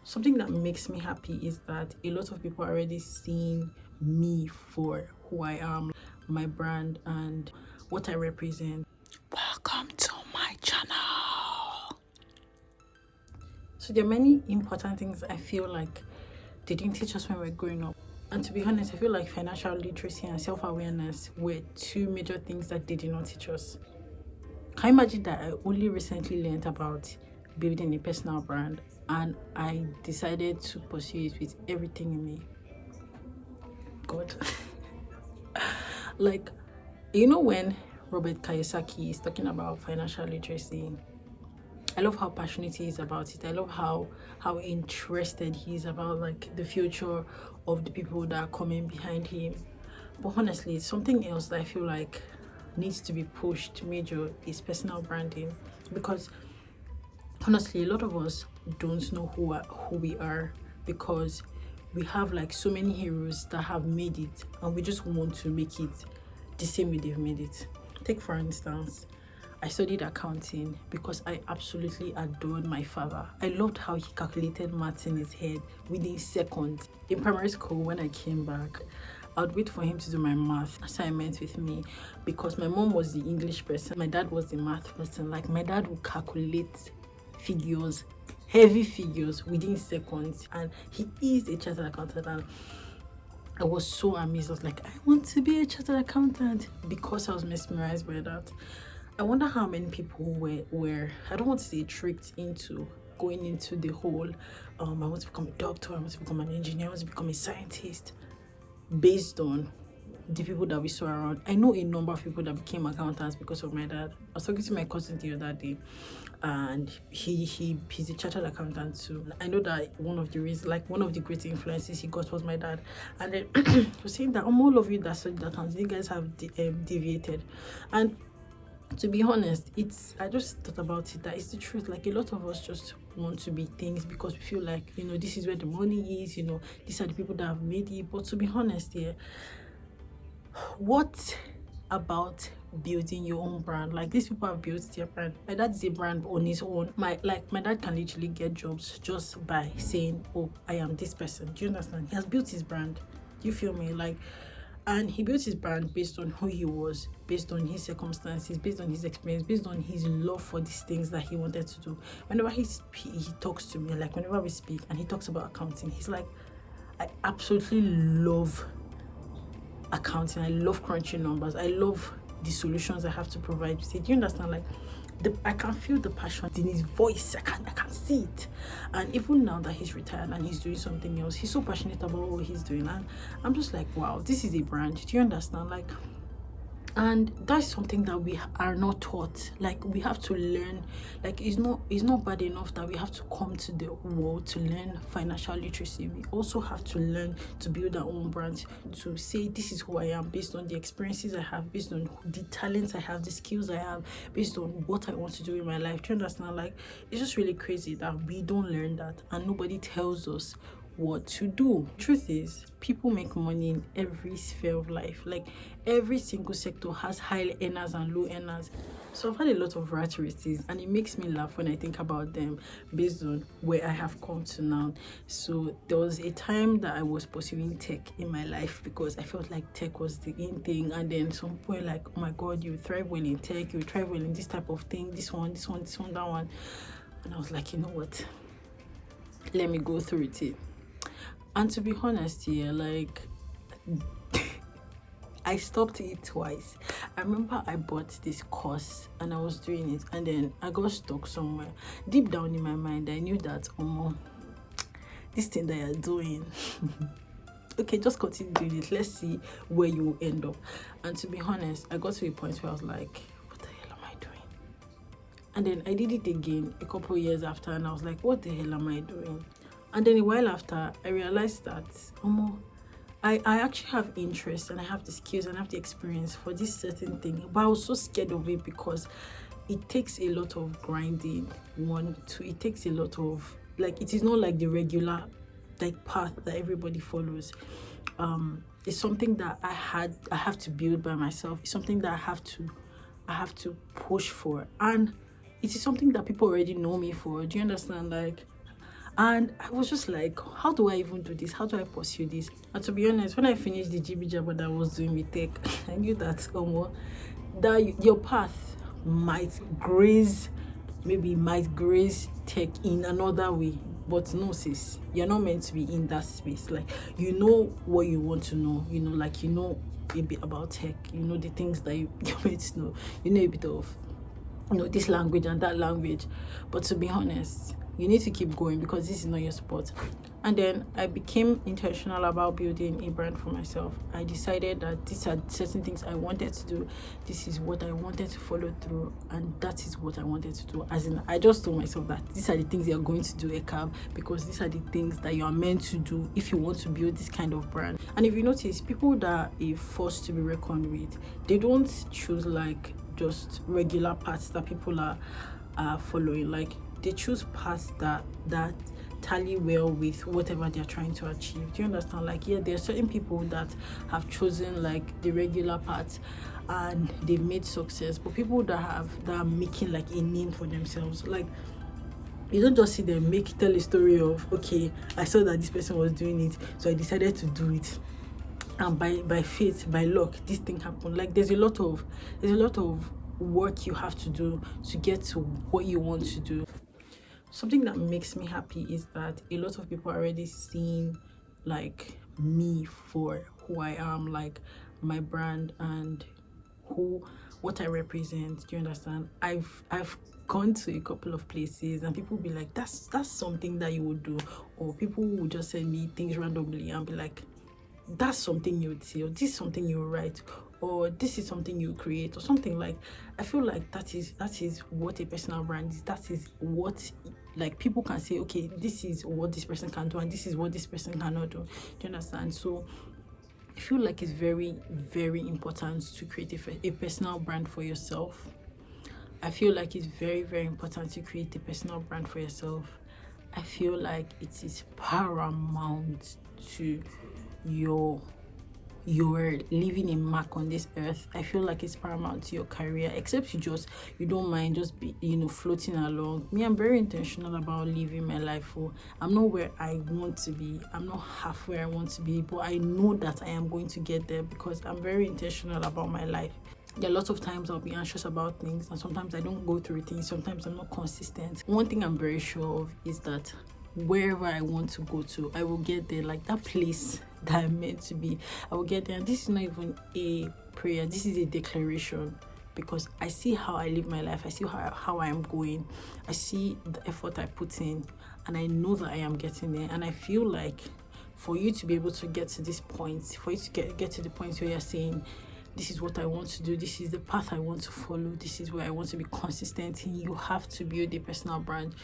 something that makes me happy is that a lot of people are already seeing me for who I am, my brand, and what I represent. Welcome to my channel. So there are many important things I feel like they didn't teach us when we were growing up. And to be honest, I feel like financial literacy and self-awareness were two major things that they did not teach us. Can you imagine that I only recently learned about building a personal brand and I decided to pursue it with everything in me? God. Like, when Robert Kiyosaki is talking about financial literacy, I love how passionate he is about it. I love how interested he is about like the future of the people that are coming behind him. But honestly, something else that I feel like needs to be pushed major is personal branding, because honestly a lot of us don't know who we are, because we have like so many heroes that have made it and we just want to make it the same way they've made it. Take for instance, I studied accounting because I absolutely adored my father. I loved how he calculated maths in his head within seconds. In primary school, when I came back, I'd wait for him to do my math assignment with me, because my mom was the English person, my dad was the math person. Like, my dad would calculate figures, heavy figures, within seconds, and he is a chartered accountant. And I was so amazed. I was like, I want to be a chartered accountant, because I was mesmerized by that. I wonder how many people were I don't want to say tricked into going into the whole I want to become a doctor, I want to become an engineer, I want to become a scientist, based on the people that we saw around. I know a number of people that became accountants because of my dad. I was talking to my cousin the other day, and he's a chartered accountant too. I know that one of the reasons, like one of the great influences he got was my dad. And then he was saying that all of you that studied accounting, you guys have deviated. And to be honest, I just thought about it, that it's the truth. Like, a lot of us just want to be things because we feel like, this is where the money is, these are the people that have made it. But to be honest, what about building your own brand? Like, these people have built their brand. My dad is a brand on his own. My dad can literally get jobs just by saying, oh, I am this person. Do you understand? He has built his brand. Do you feel me? Like, and he built his brand based on who he was, based on his circumstances, based on his experience, based on his love for these things that he wanted to do. Whenever he talks to me, like whenever we speak and he talks about accounting, he's like, I absolutely love accounting. I love crunching numbers. I love the solutions I have to provide. Do you understand? Like, I can feel the passion in his voice. I can see it. And even now that he's retired and he's doing something else, he's so passionate about what he's doing. And I'm just like, wow, this is a brand. Do you understand? Like, and that's something that we are not taught. Like, we have to learn. Like, it's not bad enough that we have to come to the world to learn financial literacy. We also have to learn to build our own brand, to say this is who I am based on the experiences I have, based on the talents I have, the skills I have, based on what I want to do in my life. Do you understand? Like, it's just really crazy that we don't learn that and nobody tells us what to do. Truth is, people make money in every sphere of life. Like, every single sector has high earners and low earners. So I've had a lot of rat races, and it makes me laugh when I think about them based on where I have come to now. So there was a time that I was pursuing tech in my life because I felt like tech was the in thing, and then some point like, oh my god, you thrive well in tech, you thrive well in this type of thing, this one, that one. And I was like, you know what, let me go through it. And to be honest, like, I stopped it twice. I remember I bought this course and I was doing it, and then I got stuck somewhere. Deep down in my mind, I knew that, this thing that you're doing, okay, just continue doing it. Let's see where you end up. And to be honest, I got to a point where I was like, what the hell am I doing? And then I did it again a couple years after, and I was like, what the hell am I doing? And then a while after, I realized that, I actually have interest and I have the skills and I have the experience for this certain thing, but I was so scared of it because it takes a lot of grinding. It takes a lot of, like, it is not like the regular like path that everybody follows. It's something that I have to build by myself. It's something that I have to push for, and it is something that people already know me for. Do you understand? Like, And I was just like, how do I even do this? How do I pursue this? And to be honest, when I finished the GB job that I was doing with tech, I knew that that your path might graze, maybe might graze tech in another way. But no, sis, you're not meant to be in that space. Like, you know what you want to know, like, a bit about tech, the things that you're meant to know, a bit of, this language and that language. But to be honest, you need to keep going because this is not your sport. And then I became intentional about building a brand for myself. I decided that these are certain things I wanted to do. This is what I wanted to follow through, and that is what I wanted to do. As in, I just told myself that these are the things you're going to do, Ekab, because these are the things that you are meant to do if you want to build this kind of brand. And if you notice, people that are a force to be reckoned with, they don't choose like just regular paths that people are following. Like, they choose paths that tally well with whatever they're trying to achieve. Do you understand? Like, yeah, there are certain people that have chosen like the regular path and they've made success, but people that are making like a name for themselves, like, you don't just see them tell a story of, okay, I saw that this person was doing it, so I decided to do it, and by fate, by luck, this thing happened. Like, there's a lot of work you have to do to get to what you want to do. Something that makes me happy is that a lot of people are already seeing like me for who I am, like my brand and what I represent. Do you understand? I've gone to a couple of places and people be like, that's something that you would do, or people would just send me things randomly and be like, that's something you would say, or this is something you would write, or this is something you create, or something. Like, I feel like that is what a personal brand is. That is what, like, people can say, okay, this is what this person can do and this is what this person cannot do. Do you understand? So I feel like it's very, very important to create a personal brand for yourself. I feel like it's very, very important to create a personal brand for yourself. I feel like it is paramount to your leaving a mark on this earth. I feel like it's paramount to your career, except you don't mind just be floating along. Me, I'm very intentional about living my life. I'm not where I want to be, I'm not half where I want to be, but I know that I am going to get there because I'm very intentional about my life. There are lots of times I'll be anxious about things, and sometimes I don't go through things, sometimes I'm not consistent. One thing I'm very sure of is that wherever I want to go to, I will get there. Like, that place that I'm meant to be, I will get there. And this is not even a prayer, this is a declaration, because I see how I live my life, I see how I am going, I see the effort I put in, and I know that I am getting there. And I feel like for you to be able to get to this point, for you to get to the point where you're saying, this is what I want to do, this is the path I want to follow, this is where I want to be consistent in, you have to build a personal brand.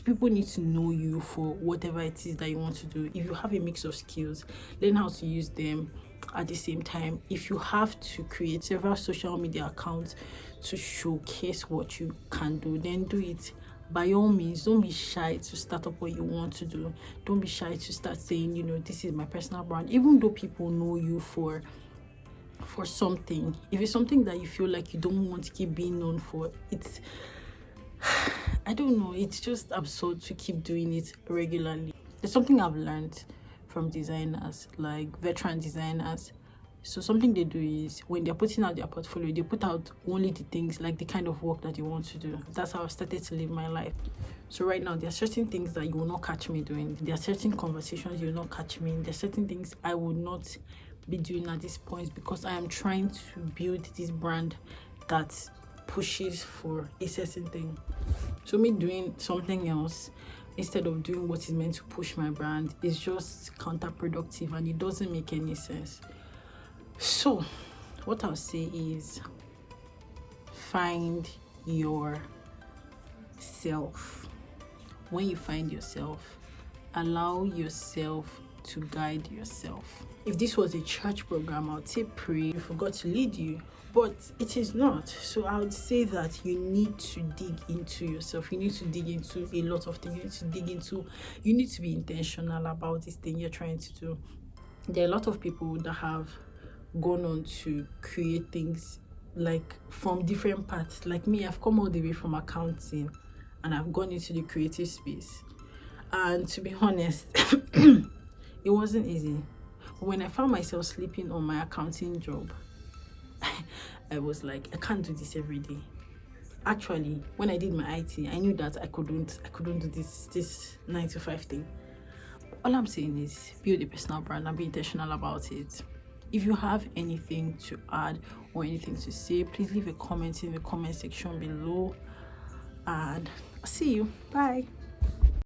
People need to know you for whatever it is that you want to do. If you have a mix of skills, learn how to use them at the same time. If you have to create several social media accounts to showcase what you can do, then do it. By all means, don't be shy to start up what you want to do. Don't be shy to start saying, this is my personal brand, even though people know you for something. If it's something that you feel like you don't want to keep being known for, I don't know, it's just absurd to keep doing it regularly. There's something I've learned from designers, like veteran designers. So something they do is, when they're putting out their portfolio, they put out only the things, like the kind of work that they want to do. That's how I started to live my life. So right now, there are certain things that you will not catch me doing. There are certain conversations you will not catch me in. There are certain things I will not be doing at this point, because I am trying to build this brand that pushes for a certain thing. So me doing something else instead of doing what is meant to push my brand is just counterproductive, and it doesn't make any sense. So what I'll say is, find yourself. When you find yourself, allow yourself to guide yourself. If this was a church program, I would say pray. You forgot to lead you, but it is not. So I would say that you need to dig into yourself. You need to dig into a lot of things. You need to be intentional about this thing you're trying to do. There are a lot of people that have gone on to create things like from different paths. Like me, I've come all the way from accounting and I've gone into the creative space. And to be honest, it wasn't easy. When I found myself sleeping on my accounting job, I was like, I can't do this every day. Actually, when I did my IT, I knew that I couldn't do this 9 to 5 thing. All I'm saying is build a personal brand and be intentional about it. If you have anything to add or anything to say, please leave a comment in the comment section below, and I'll see you. Bye.